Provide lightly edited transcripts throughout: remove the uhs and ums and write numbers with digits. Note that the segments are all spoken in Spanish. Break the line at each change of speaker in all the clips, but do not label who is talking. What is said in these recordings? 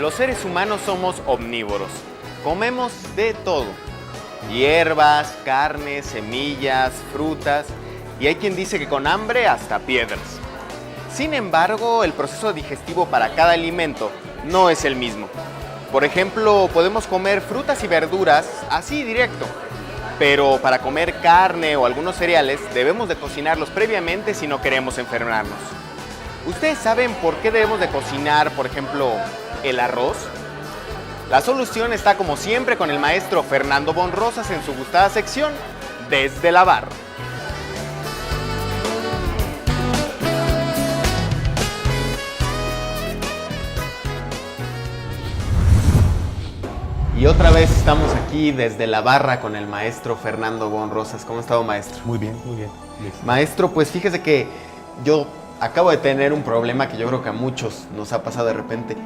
Los seres humanos somos omnívoros. Comemos de todo. Hierbas, carnes, semillas, frutas. Y hay quien dice que con hambre hasta piedras. Sin embargo, el proceso digestivo para cada alimento no es el mismo. Por ejemplo, podemos comer frutas y verduras así directo. Pero para comer carne o algunos cereales debemos de cocinarlos previamente si no queremos enfermarnos. ¿Ustedes saben por qué debemos de cocinar, por ejemplo, el arroz? La solución está como siempre con el maestro Fernando Bonrosas en su gustada sección Desde la Barra. Y otra vez estamos aquí desde la barra con el maestro Fernando Bonrosas. ¿Cómo ha estado, maestro?
Muy bien, muy bien.
Maestro, pues fíjese que yo acabo de tener un problema que yo creo que a muchos nos ha pasado de repente,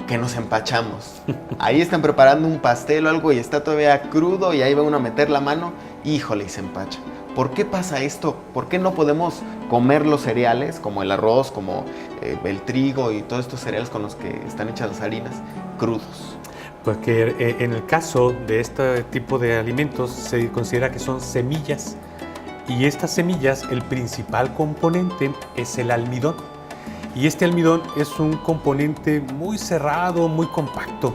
que nos empachamos. Ahí están preparando un pastel o algo y está todavía crudo y ahí va uno a meter la mano, híjole, y se empacha. ¿Por qué pasa esto? ¿Por qué no podemos comer los cereales, como el arroz, como el trigo y todos estos cereales con los que están hechas las harinas, crudos?
Porque en el caso de este tipo de alimentos se considera que son semillas y estas semillas, el principal componente es el almidón y este almidón es un componente muy cerrado, muy compacto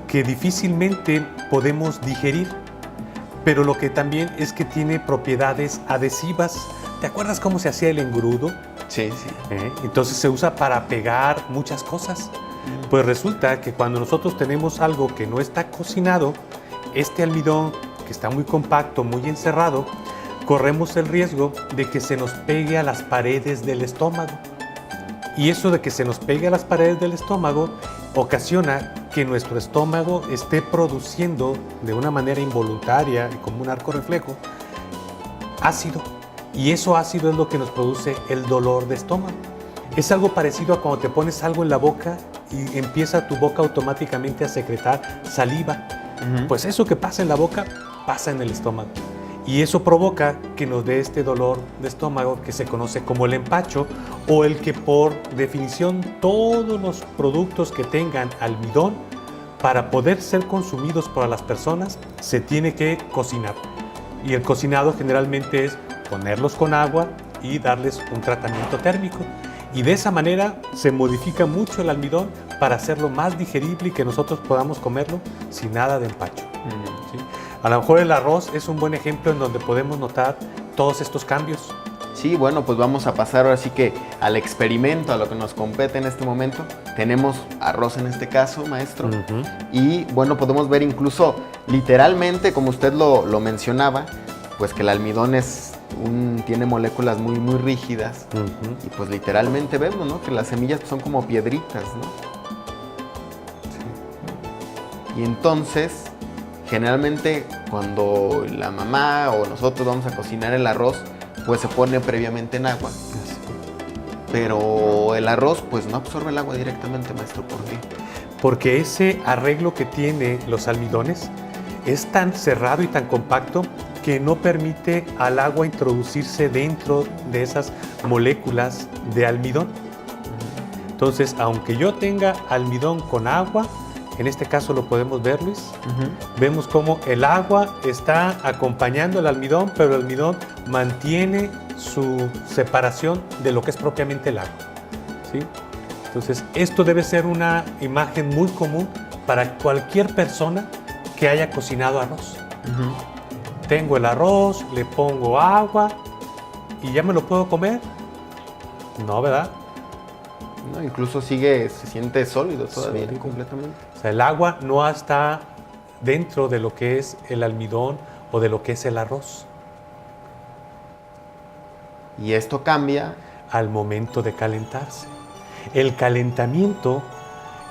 que difícilmente podemos digerir, pero lo que también es que tiene propiedades adhesivas. ¿Te acuerdas cómo se hacía el engrudo?
Sí, sí.
Entonces se usa para pegar muchas cosas. Pues resulta que cuando nosotros tenemos algo que no está cocinado, este almidón, que está muy compacto, muy encerrado, corremos el riesgo de que se nos pegue a las paredes del estómago. Y eso de que se nos pegue a las paredes del estómago ocasiona que nuestro estómago esté produciendo de una manera involuntaria, como un arco reflejo, ácido. Y eso ácido es lo que nos produce el dolor de estómago. Es algo parecido a cuando te pones algo en la boca y empieza tu boca automáticamente a secretar saliva. Pues eso que pasa en la boca, pasa en el estómago. Y eso provoca que nos dé este dolor de estómago que se conoce como el empacho o el que por definición todos los productos que tengan almidón para poder ser consumidos por las personas se tiene que cocinar. Y el cocinado generalmente es ponerlos con agua y darles un tratamiento térmico. Y de esa manera se modifica mucho el almidón para hacerlo más digerible y que nosotros podamos comerlo sin nada de empacho. ¿Sí? A lo mejor el arroz es un buen ejemplo en donde podemos notar todos estos cambios.
Sí, bueno, pues vamos a pasar ahora sí que al experimento, a lo que nos compete en este momento. Tenemos arroz en este caso, maestro. Y bueno, podemos ver incluso literalmente, como usted lo mencionaba, pues que el almidón tiene moléculas muy, muy rígidas. Y pues literalmente vemos, ¿no?, que las semillas son como piedritas, ¿no? Sí. Y entonces, generalmente cuando la mamá o nosotros vamos a cocinar el arroz, pues se pone previamente en agua. Pero el arroz pues no absorbe el agua directamente, maestro. ¿Por qué?
Porque ese arreglo que tiene los almidones es tan cerrado y tan compacto que no permite al agua introducirse dentro de esas moléculas de almidón. Entonces, aunque yo tenga almidón con agua, en este caso lo podemos ver, Luis, vemos cómo el agua está acompañando el almidón, pero el almidón mantiene su separación de lo que es propiamente el agua, ¿sí? Entonces, esto debe ser una imagen muy común para cualquier persona que haya cocinado arroz. Tengo el arroz, le pongo agua y ya me lo puedo comer. No, ¿verdad?
No, incluso se siente sólido todavía, sólido, completamente.
O sea, el agua no está dentro de lo que es el almidón o de lo que es el arroz.
Y esto cambia
al momento de calentarse. El calentamiento,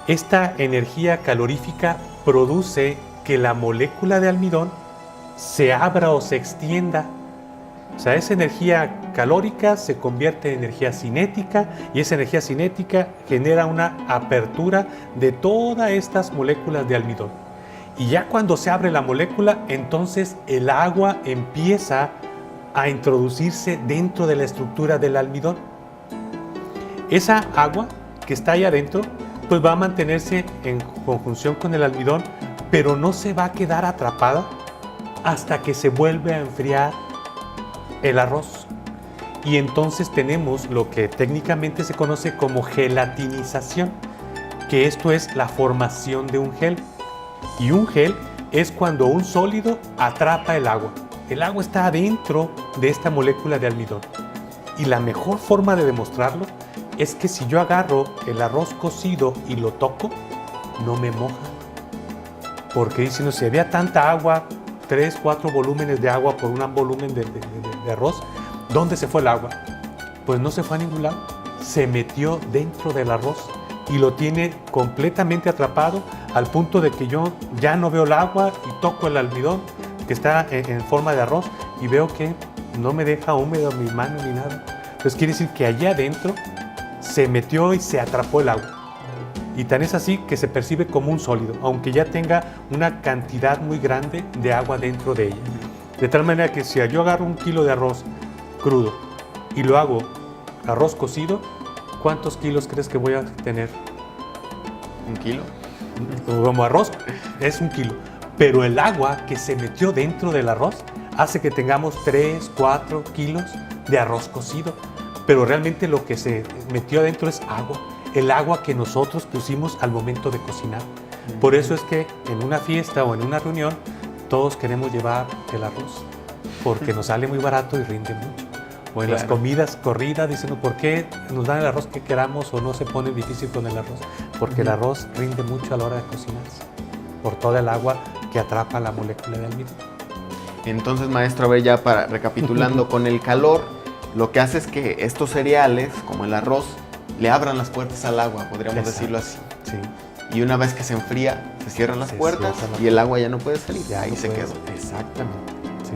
esta energía calorífica produce que la molécula de almidón se abra o se extienda. O sea, esa energía calórica se convierte en energía cinética y esa energía cinética genera una apertura de todas estas moléculas de almidón. Y ya cuando se abre la molécula, entonces el agua empieza a introducirse dentro de la estructura del almidón. Esa agua que está ahí adentro pues va a mantenerse en conjunción con el almidón, pero no se va a quedar atrapada hasta que se vuelve a enfriar el arroz. Y entonces tenemos lo que técnicamente se conoce como gelatinización, que esto es la formación de un gel. Y un gel es cuando un sólido atrapa el agua. El agua está adentro de esta molécula de almidón. Y la mejor forma de demostrarlo es que si yo agarro el arroz cocido y lo toco, no me moja. Porque dicen, no, si había tanta agua, 3, 4 volúmenes de agua por un volumen de arroz, ¿dónde se fue el agua? Pues no se fue a ningún lado. Se metió dentro del arroz y lo tiene completamente atrapado al punto de que yo ya no veo el agua y toco el almidón que está en forma de arroz y veo que no me deja húmedo mi mano ni nada. Entonces quiere decir que allá adentro se metió y se atrapó el agua. Y tan es así que se percibe como un sólido, aunque ya tenga una cantidad muy grande de agua dentro de ella. De tal manera que si yo agarro 1 kilo de arroz crudo y lo hago arroz cocido, ¿cuántos kilos crees que voy a tener?
1 kilo.
Como arroz es 1 kilo, pero el agua que se metió dentro del arroz hace que tengamos 3, 4 kilos de arroz cocido. Pero realmente lo que se metió adentro es agua, el agua que nosotros pusimos al momento de cocinar. Por eso es que en una fiesta o en una reunión todos queremos llevar el arroz, porque nos sale muy barato y rinde mucho. O en las comidas corridas dicen, ¿por qué nos dan el arroz que queramos o no se pone difícil con el arroz? Porque el arroz rinde mucho a la hora de cocinarse, por toda el agua que atrapa la molécula de almidón.
Entonces, maestro, a ver, ya para recapitulando, con el calor, lo que hace es que estos cereales, como el arroz, le abran las puertas al agua, podríamos decirlo así.
Sí.
Y una vez que se enfría, se cierran las puertas y el agua ya no puede salir.
Ya
ahí
no
se
puede,
quedó.
Exactamente. Sí.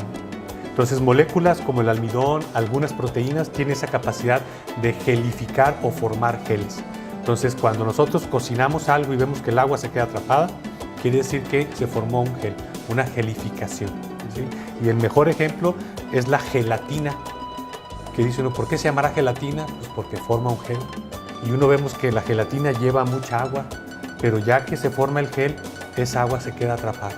Entonces, moléculas como el almidón, algunas proteínas, tienen esa capacidad de gelificar o formar geles. Entonces, cuando nosotros cocinamos algo y vemos que el agua se queda atrapada, quiere decir que se formó un gel, una gelificación. ¿Sí? Y el mejor ejemplo es la gelatina, que dice uno, ¿por qué se llamará gelatina? Pues porque forma un gel. Y uno vemos que la gelatina lleva mucha agua, pero ya que se forma el gel, esa agua se queda atrapada.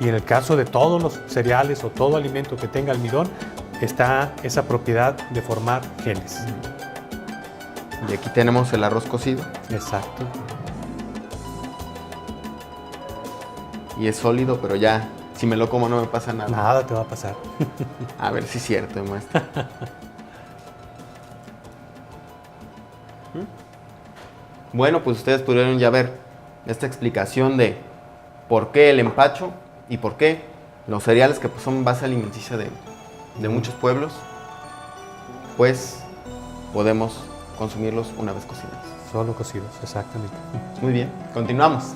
Y en el caso de todos los cereales o todo alimento que tenga almidón, está esa propiedad de formar geles.
Y aquí tenemos el arroz cocido.
Exacto.
Y es sólido, pero ya, si me lo como no me pasa nada.
Nada te va a pasar.
A ver si es cierto, maestro. Bueno, pues ustedes pudieron ya ver esta explicación de por qué el empacho y por qué los cereales que pues, son base alimenticia de muchos pueblos, pues podemos consumirlos una vez cocinados.
Solo cocidos, exactamente.
Muy bien, continuamos.